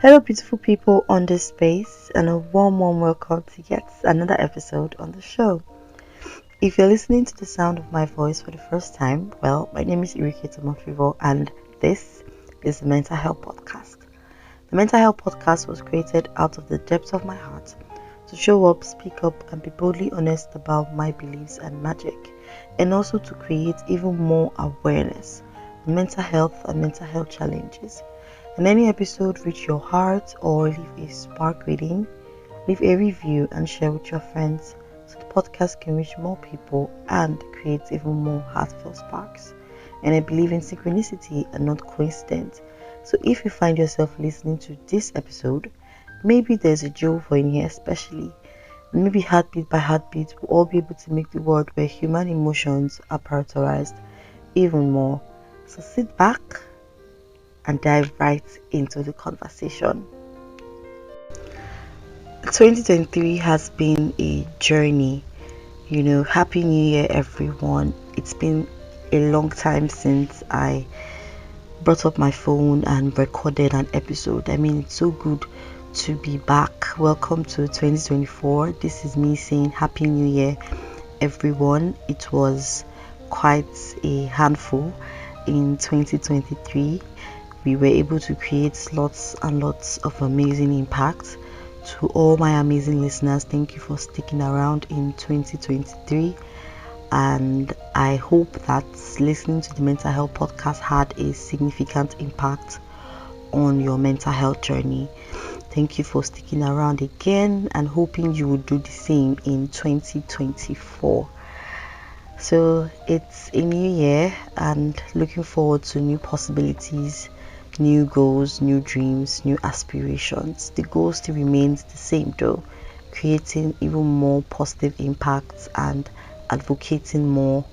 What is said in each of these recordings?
Hello, beautiful people on this space, and a warm welcome to yet another episode on the show. If you're listening to the sound of my voice for the first time, well, my name is Favour, and this is the Mental Health Podcast. The Mental Health Podcast was created out of the depths of my heart to show up, speak up, and be boldly honest about my beliefs and magic, and also to create even more awareness on mental health and mental health challenges. In any episode, reach your heart or leave a spark reading, leave a review and share with your friends so the podcast can reach more people and create even more heartfelt sparks. And I believe in synchronicity and not coincidence. So if you find yourself listening to this episode, maybe there's a jewel for in here especially. And maybe heartbeat by heartbeat, we'll all be able to make the world where human emotions are prioritized even more. So sit back and dive right into the conversation. 2023 has been a journey. Happy New Year, everyone. It's been a long time since I brought up my phone and recorded an episode. It's so good to be back. Welcome to 2024. This is me saying Happy New Year, everyone. It was quite a handful in 2023. We were able to create lots and lots of amazing impact. To all my amazing listeners, thank you for sticking around in 2023, and I hope that listening to the Mental Health Podcast had a significant impact on your mental health journey. Thank you for sticking around again, and hoping you will do the same in 2024. So it's a new year and looking forward to new possibilities, new goals, new dreams, new aspirations. The goal still remains the same though, creating even more positive impacts and advocating more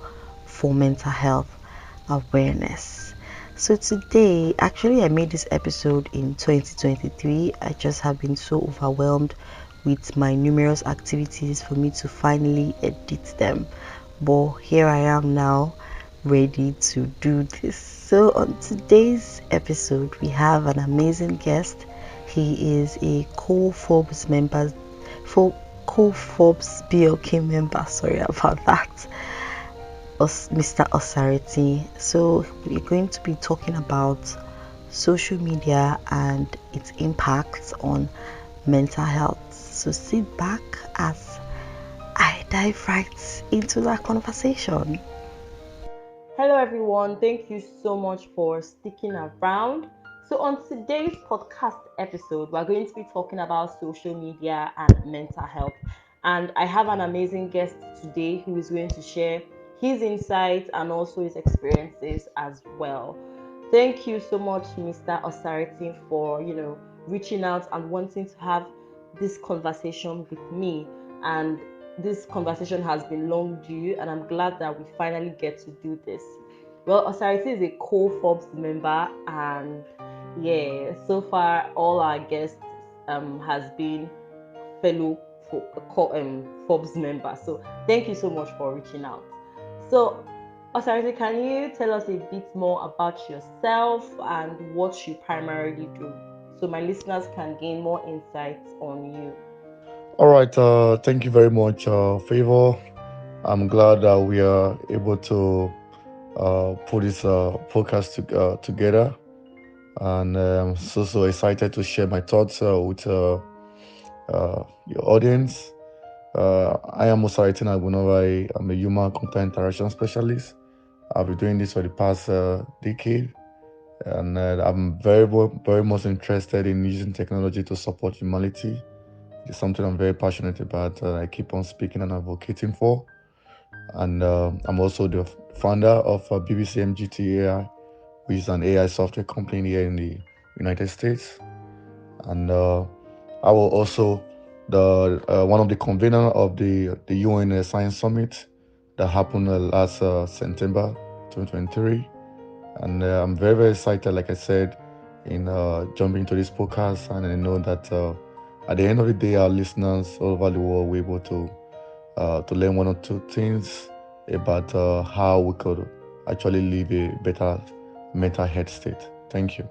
for mental health awareness. So today, actually I made this episode in 2023. I just have been so overwhelmed with my numerous activities for me to finally edit them. But here I am now, ready to do this. So on today's episode, we have an amazing guest. He is a co-Forbes BLK member. Sorry about that, Mr. Osarity. So we're going to be talking about social media and its impact on mental health. So sit back as I dive right into that conversation. Hello, everyone. Thank you so much for sticking around. So, on today's podcast episode, we're going to be talking about social media and mental health. And I have an amazing guest today who is going to share his insights and also his experiences as well. Thank you so much, Mr. Osarity, for reaching out and wanting to have this conversation with me. And this conversation has been long due, and I'm glad that we finally get to do this. Well, Osarity is a co-Forbes member, and yeah, so far all our guests has been fellow Forbes members. So thank you so much for reaching out. So, Osarity, can you tell us a bit more about yourself and what you primarily do, so my listeners can gain more insights on you? All right. Thank you very much, Favor. I'm glad that we are able to put this podcast together, and so excited to share my thoughts with your audience. I am Osaritin Agunovai. I'm a human content interaction specialist. I've been doing this for the past decade, and I'm very much interested in using technology to support humanity. It's something I'm very passionate about. I keep on speaking and advocating for. And I'm also the founder of BBC MGT which is an AI software company here in the United States. And I will also the one of the convener of the UN Science Summit that happened last September 2023. And I'm very excited, like I said, in jumping into this podcast. And I know that at the end of the day, our listeners all over the world will be able to learn one or two things about how we could actually live a better mental health state. Thank you.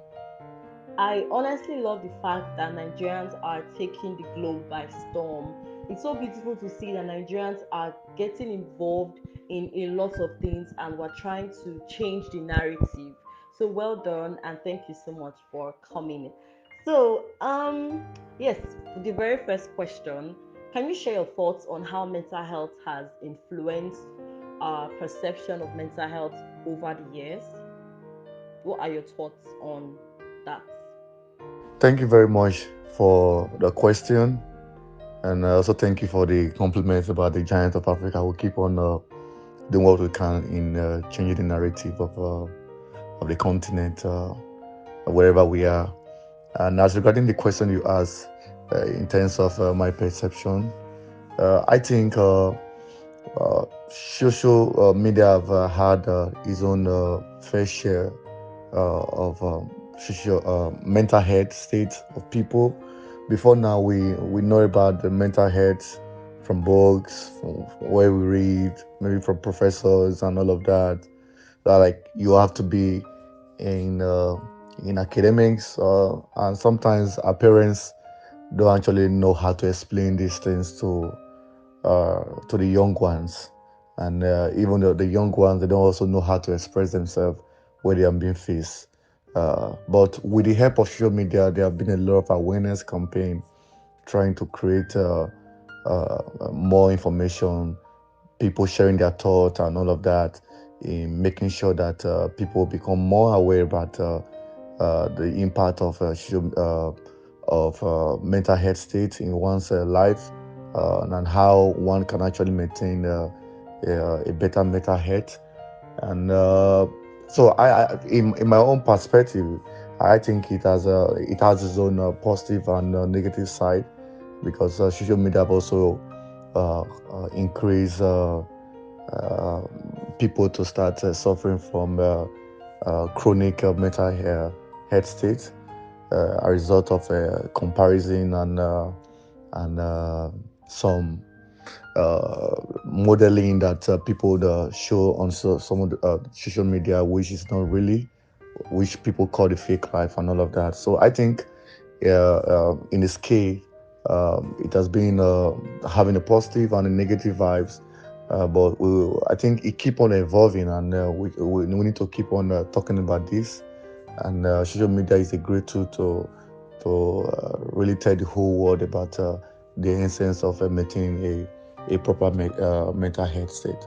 I honestly love the fact that Nigerians are taking the globe by storm. It's so beautiful to see that Nigerians are getting involved in a lot of things and we're trying to change the narrative. So well done and thank you so much for coming. So, yes, for the very first question, can you share your thoughts on how mental health has influenced our perception of mental health over the years? What are your thoughts on that? Thank you very much for the question, and also thank you for the compliments about the giant of Africa. We'll keep on doing what we can in changing the narrative of the continent, wherever we are. And as regarding the question you asked, in terms of my perception, I think social media have had its own fair share of social mental health state of people. Before now, we know about the mental health from books, from where we read, maybe from professors and all of that. That like you have to be in uh, in academics, and sometimes our parents don't actually know how to explain these things to the young ones, and even the young ones, they don't also know how to express themselves where they are being faced. But with the help of social media, there have been a lot of awareness campaign trying to create more information, people sharing their thoughts and all of that, in making sure that people become more aware about the impact of mental health state in one's life, and how one can actually maintain a better mental health. And so in my own perspective, I think it has its own positive and negative side, because social media have also increased uh, people to start suffering from chronic mental health state, a result of comparison and some modeling that people show on some of the social media, which is not really, which people call the fake life and all of that. So I think in this case, it has been having a positive and a negative vibes. But I think it keep on evolving, and we need to keep on talking about this. And social media is a great tool to really tell the whole world about the essence of maintaining a proper mental health state.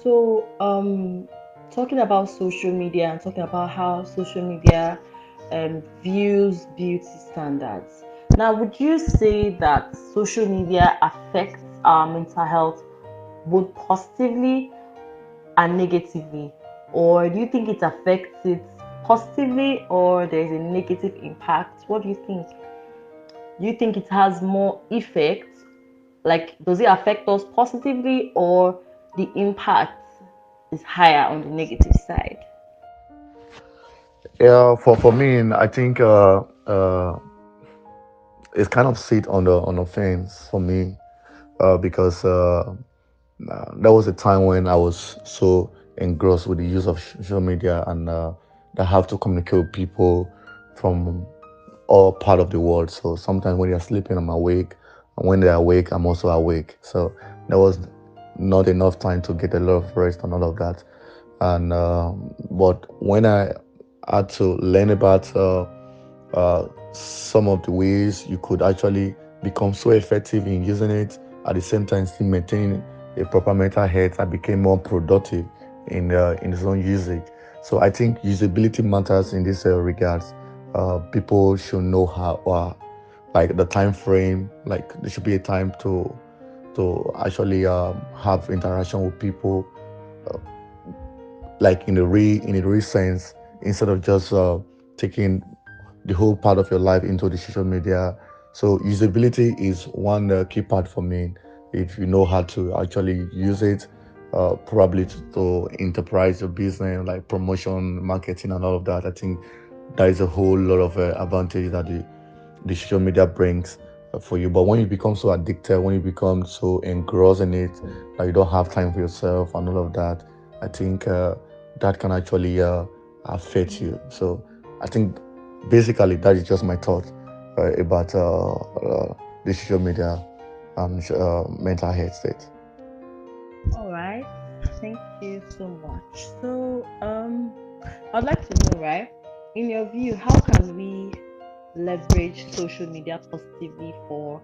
So, talking about social media and talking about how social media views beauty standards. Now, would you say that social media affects our mental health both positively and negatively? Or do you think it affects it positively or there's a negative impact? What do you think? Do you think it has more effect? Like, does it affect us positively or the impact is higher on the negative side? Yeah, for me, I think it's kind of sit on the fence for me, because there was a time when I was so engrossed with the use of social media, and I have to communicate with people from all part of the world. So sometimes when they're sleeping, I'm awake, and when they're awake, I'm also awake. So there was not enough time to get a lot of rest and all of that. And but when I had to learn about some of the ways you could actually become so effective in using it, at the same time still maintain a proper mental health, I became more productive in its own usage. So I think usability matters in this regards. People should know how, like the time frame, like there should be a time to actually have interaction with people, uh, like in a real sense, instead of just taking the whole part of your life into the social media. So usability is one key part for me. If you know how to actually use it, probably to enterprise your business, like promotion, marketing, and all of that, I think there is a whole lot of advantage that the social media brings for you. But when you become so addicted, when you become so engrossed in it that you don't have time for yourself and all of that, I think that can actually affect you. So I think basically that is just my thought about the social media and mental health state. All right. Thank you so much. I'd like to know, right? In your view, how can we leverage social media positively for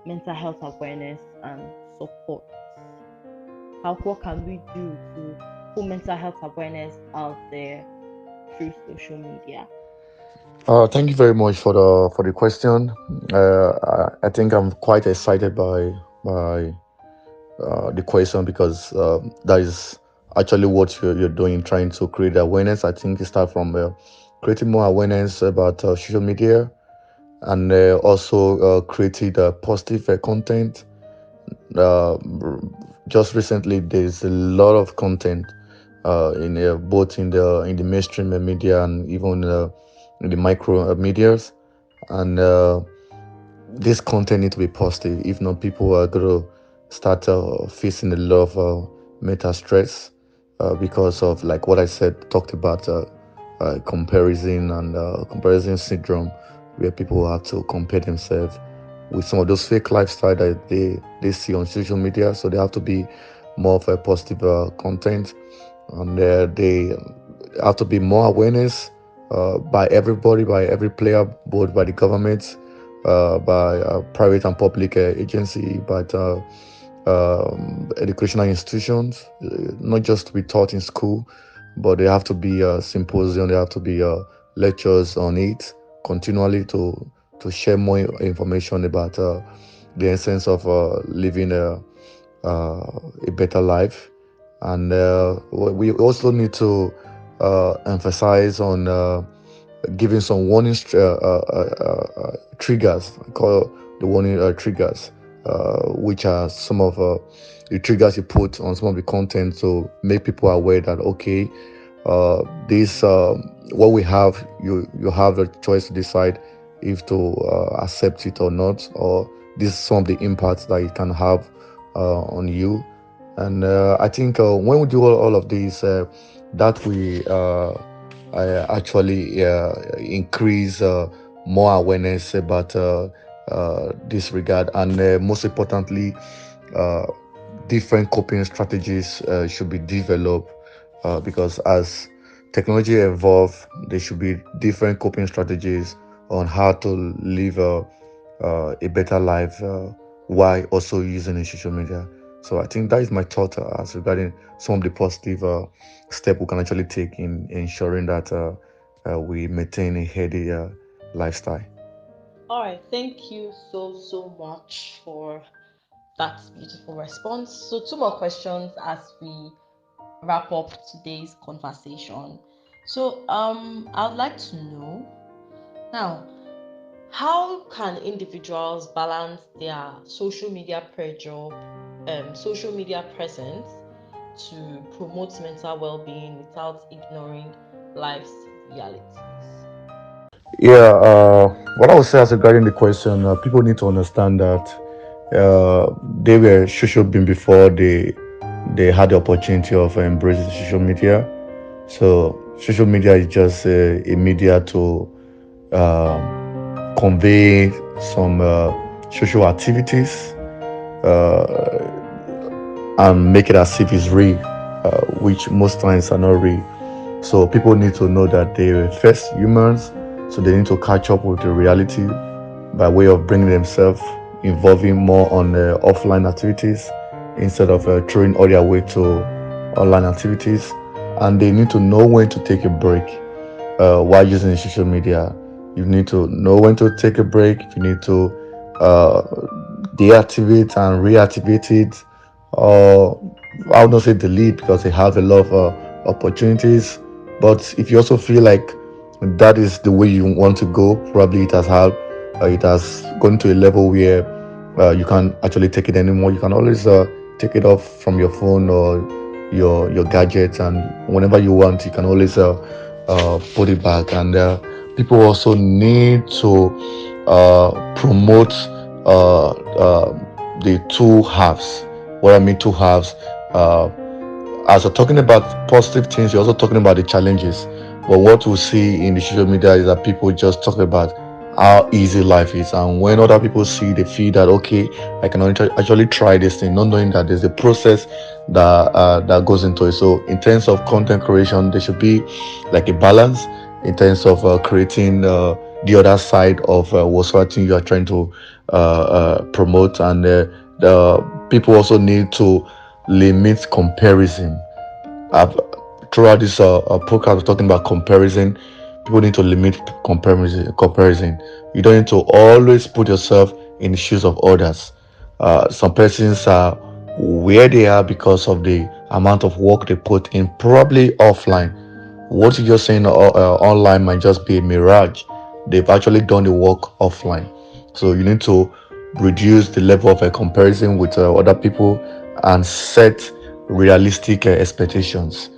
mental health awareness and support? What can we do to put mental health awareness out there through social media? Thank you very much for the question. I think I'm quite excited by the question because that is actually what you're doing, trying to create awareness. I think it starts from creating more awareness about social media and also created positive content. Uh, just recently, there's a lot of content in both in the mainstream media and even in the micro medias, and this content need to be positive. If not, people are going to start facing a lot of mental stress because of like what I said, talked about comparison and comparison syndrome, where people have to compare themselves with some of those fake lifestyle that they see on social media. So they have to be more of a positive content, and they have to be more awareness by everybody, by every player, both by the government, by private and public agency, by educational institutions, not just to be taught in school, but they have to be symposium, they have to be lectures on it continually to share more information about the essence of living a better life. And we also need to emphasize on giving some warning triggers, I call the warning triggers, which are some of the triggers you put on some of the content to make people aware that okay, this what we have, you have the choice to decide if to accept it or not, or this is some of the impacts that it can have on you. And I think when we do all of these, that we actually increase more awareness about this regard, and most importantly, uh, different coping strategies should be developed because as technology evolve, there should be different coping strategies on how to live a better life while also using the social media. So I think that is my thought as regarding some of the positive step we can actually take in ensuring that we maintain a healthy lifestyle. All right, thank you so much for that beautiful response. So, two more questions as we wrap up today's conversation. I'd like to know now, how can individuals balance their social media presence to promote mental well-being without ignoring life's realities? Yeah, what I would say as regarding the question, people need to understand that they were social being before they had the opportunity of embracing social media. So social media is just a media to convey some social activities and make it as if it's real, which most times are not real. So people need to know that they were first humans, so they need to catch up with the reality by way of bringing themselves involving more on offline activities instead of throwing all their weight to online activities. And they need to know when to take a break while using social media. You need to know when to take a break. You need to uh, deactivate and reactivate it. Or I would not say delete because they have a lot of opportunities. But if you also feel like that is the way you want to go, probably it has gone to a level where you can't actually take it anymore. You can always take it off from your phone or your gadget, and whenever you want, you can always put it back. And people also need to promote the two halves. What I mean, two halves. As we're talking about positive things, you're also talking about the challenges. But what we see in the social media is that people just talk about how easy life is, and when other people see, they feel that okay, I can actually try this thing, not knowing that there's a process that goes into it. So in terms of content creation, there should be like a balance in terms of creating the other side of whatsoever thing you are trying to promote, and the people also need to limit comparison. I've throughout this podcast, we're talking about comparison. People need to limit comparison. Comparison. You don't need to always put yourself in the shoes of others. Some persons are where they are because of the amount of work they put in, probably offline. What you're saying online might just be a mirage. They've actually done the work offline. So you need to reduce the level of a comparison with other people and set realistic expectations.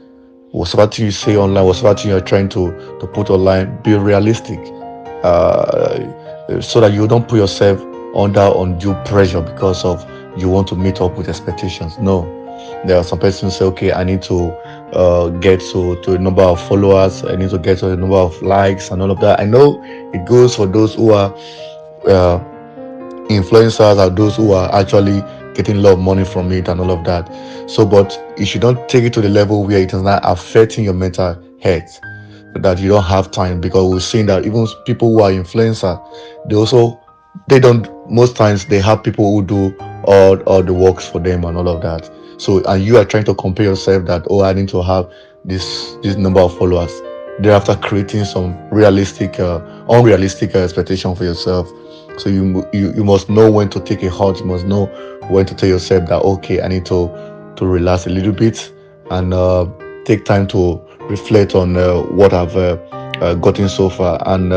Whatever thing you say online, whatever thing you're trying to put online, be realistic, so that you don't put yourself under undue pressure because of you want to meet up with expectations. No, there are some persons say, okay, I need to get to a number of followers, I need to get to a number of likes and all of that. I know it goes for those who are uh, influencers, are those who are actually getting a lot of money from it and all of that. So, but you should not take it to the level where it is not affecting your mental health, that you don't have time, because we've seen that even people who are influencer, they also, they don't, most times they have people who do all the works for them and all of that. So, and you are trying to compare yourself that, oh, I need to have this number of followers, thereafter creating some realistic unrealistic expectation for yourself. So you must know when to take a halt. You must know when to tell yourself that okay, I need to relax a little bit and take time to reflect on what I've gotten so far. And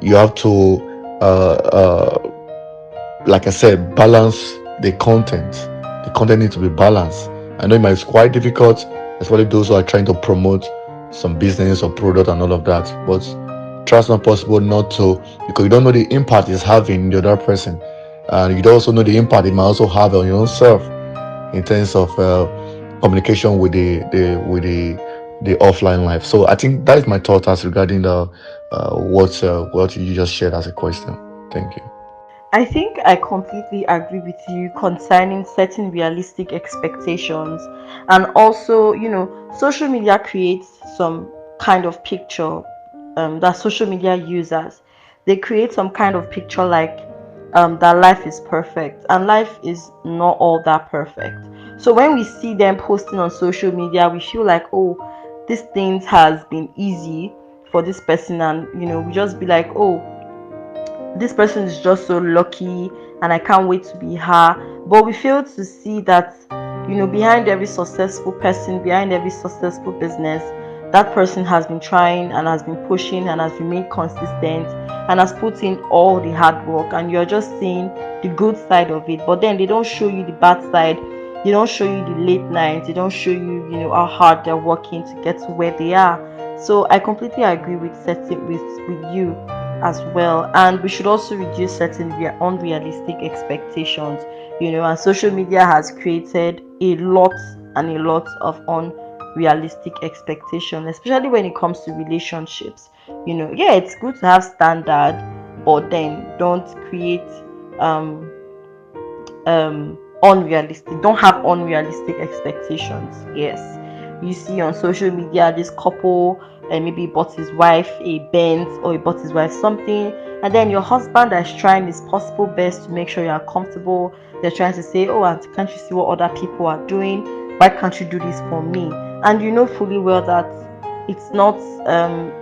you have to like I said, balance the content. The content needs to be balanced. I know it might be quite difficult, especially those who are trying to promote some business or product and all of that. But trust not possible not to, because you don't know the impact it's having in the other person, and you don't also know the impact it might also have on your own self in terms of communication with the offline life. So I think that is my thought as regarding the what you just shared as a question. Thank you. I think I completely agree with you concerning setting realistic expectations. And also, social media creates some kind of picture that social media users, they create some kind of picture like that life is perfect, and life is not all that perfect. So when we see them posting on social media, we feel like, oh, this thing has been easy for this person, and we just be like, oh, this person is just so lucky and I can't wait to be her. But we fail to see that, behind every successful person, behind every successful business, that person has been trying and has been pushing and has remained consistent and has put in all the hard work, and you're just seeing the good side of it. But then they don't show you the bad side. They don't show you the late nights. They don't show you, how hard they're working to get to where they are. So I completely agree with setting with you as well. And we should also reduce certain unrealistic expectations. And social media has created a lot and a lot of unrealistic expectations, especially when it comes to relationships. Yeah, it's good to have standard, but then don't create um unrealistic, don't have unrealistic expectations. Yes, you see on social media this couple, and maybe bought his wife a Benz, or he bought his wife something, and then your husband is trying his possible best to make sure you are comfortable. They're trying to say, oh, and can't you see what other people are doing, why can't you do this for me? And you know fully well that it's not,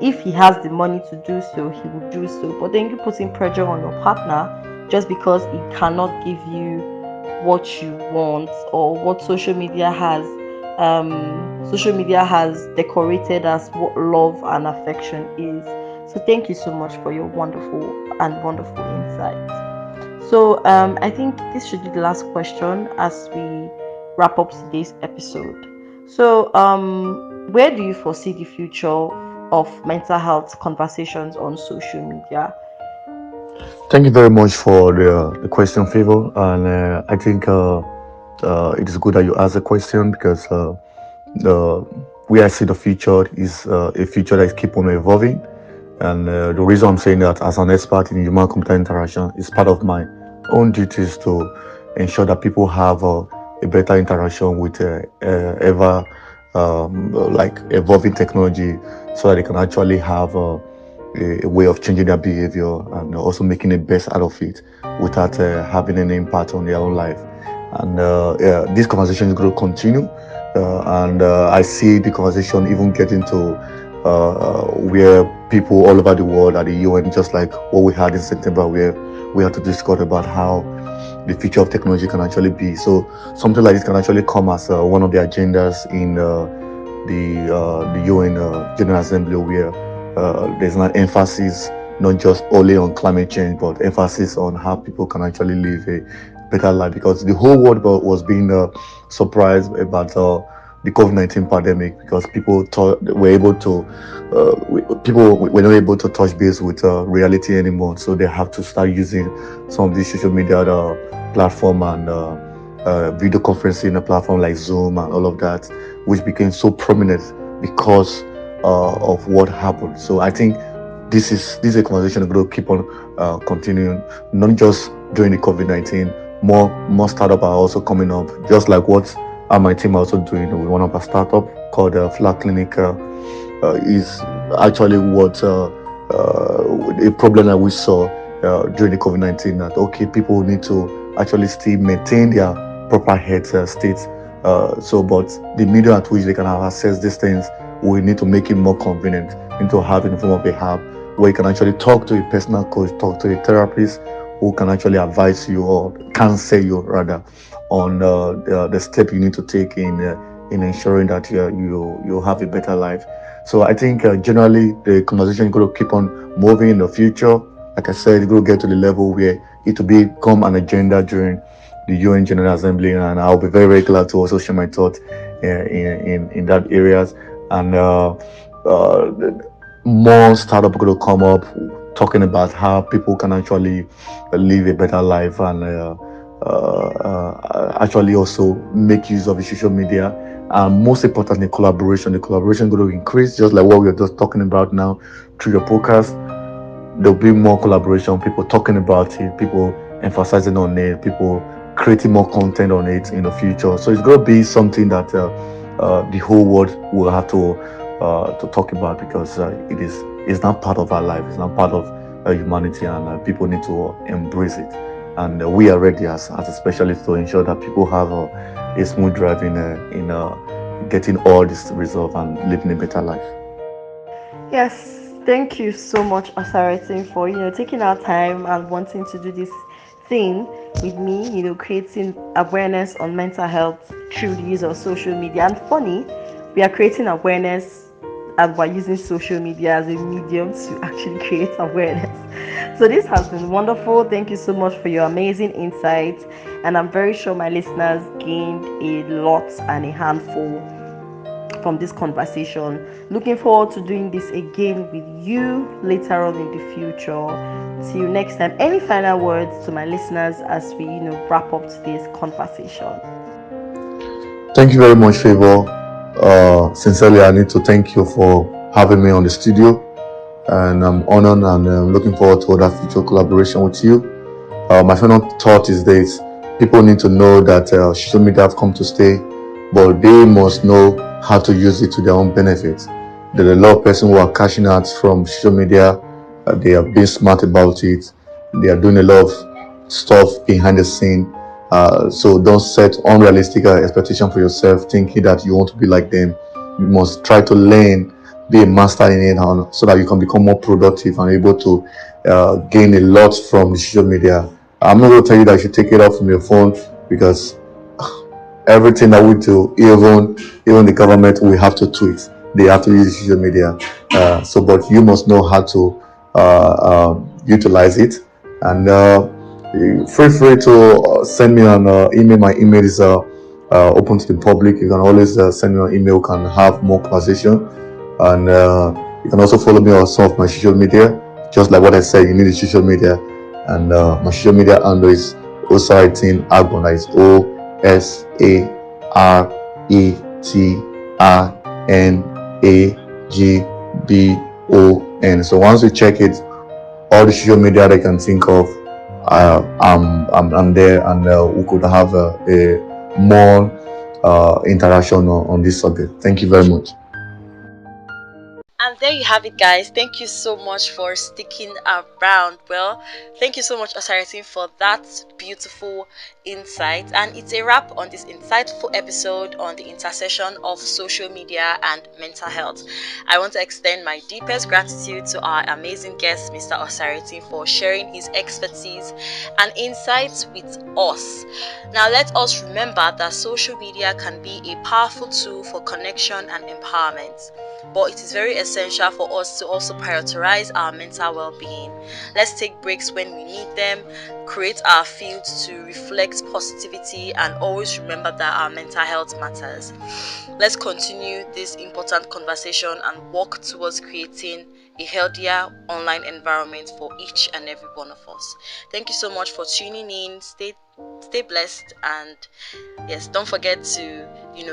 if he has the money to do so, he will do so. But then you putting pressure on your partner just because he cannot give you what you want, or what social media has decorated as what love and affection is. So thank you so much for your wonderful insights. So I think this should be the last question as we wrap up today's episode. So where do you foresee the future of mental health conversations on social media? Thank you very much for the question, Favor. And I think it is good that you asked the question, because where I see the future is a future that is keep on evolving. And the reason I'm saying that as an expert in human computer interaction is part of my own duties to ensure that people have a better interaction with ever like evolving technology, so that they can actually have a way of changing their behavior and also making the best out of it without having any impact on their own life. And yeah, this conversation is going to continue. And I see the conversation even getting to where people all over the world at the UN, just like what we had in September, where we had to discuss about how the future of technology can actually be. So something like this can actually come as one of the agendas in the UN General Assembly, where there's an emphasis not just only on climate change, but emphasis on how people can actually live a better life. Because the whole world was being surprised about the COVID-19 pandemic, because people thought were able to people were not able to touch base with reality anymore, so they have to start using some of these social media platform and video conferencing platform like Zoom and all of that, which became so prominent because of what happened. So I think this is a conversation we're going to keep on continuing, not just during the COVID-19. More startup are also coming up, just like what my team are also doing with one of our startup called Flat Clinic. Is actually what a problem that we saw during the COVID-19, that okay, people need to actually still maintain their proper health state. So, but the medium at which they can have access these things, we need to make it more convenient into having the form of a app where you can actually talk to a personal coach, talk to a therapist who can actually advise you or counsel you rather on the step you need to take in ensuring that you have a better life. So I think generally the conversation is going to keep on moving in the future. Like I said, it's going to get to the level where it will become an agenda during the UN General Assembly, and I'll be very very glad to also share my thoughts in that areas. And uh, more startup going to come up talking about how people can actually live a better life and actually also make use of the social media, and most importantly collaboration. The collaboration going to increase, just like what we are just talking about now through your podcast. There'll be more collaboration, people talking about it, people emphasizing on it, people creating more content on it in the future. So it's going to be something that the whole world will have to talk about, because it's not part of our life, it's not part of humanity, and people need to embrace it. And we are ready as a specialist to ensure that people have a smooth driving in getting all this resolved and living a better life. Yes, thank you so much, Asaratin, for taking our time and wanting to do this thing with me. Creating awareness on mental health through the use of social media. And funny, we are creating awareness and we're using social media as a medium to actually create awareness. So this has been wonderful. Thank you so much for your amazing insights, and I'm very sure my listeners gained a lot and a handful from this conversation. Looking forward to doing this again with you later on in the future. Till next time, any final words to my listeners as we wrap up today's conversation? Thank you very much, Favor. Sincerely, I need to thank you for having me on the studio, and I'm honored and looking forward to other future collaboration with you. My final thought is this: people need to know that social media have come to stay, but they must know how to use it to their own benefit. There are a lot of persons who are cashing out from social media. They are being smart about it. They are doing a lot of stuff behind the scene. So don't set unrealistic expectation for yourself, thinking that you want to be like them. You must try to learn, be a master in it, so that you can become more productive and able to gain a lot from the social media. I'm not going to tell you that you should take it off from your phone, because everything that we do, even the government, we have to tweet. They have to use social media. So, but you must know how to utilize it. And feel free to send me an email. My email is open to the public. You can always send me an email. Can have more conversation, and you can also follow me on some of my social media. Just like what I said, you need the social media, and my social media handle is Osaritin Agbon. That is OSARETIN Nagbon. So once you check it, all the social media they can think of, I'm there, and we could have a more interaction on this subject. Thank you very much. And there you have it, guys. Thank you so much for sticking around. Well, thank you so much, Osarity, for that beautiful insight. And it's a wrap on this insightful episode on the intersection of social media and mental health. I want to extend my deepest gratitude to our amazing guest, Mr. Osarity, for sharing his expertise and insights with us. Now, let us remember that social media can be a powerful tool for connection and empowerment, but it is very essential for us to also prioritize our mental well-being. Let's take breaks when we need them, create our fields to reflect positivity, and always remember that our mental health matters. Let's continue this important conversation and work towards creating a healthier online environment for each and every one of us. Thank you so much for tuning in. Stay blessed, and yes, don't forget to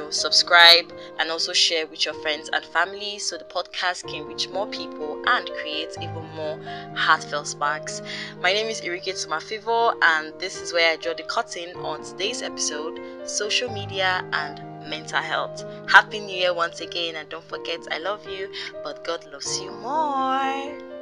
subscribe and also share with your friends and family so the podcast can reach more people and create even more heartfelt sparks. My name is Irike Favour, and this is where I draw the curtain on today's episode: social media and mental health. Happy New Year once again, and don't forget, I love you, but God loves you more.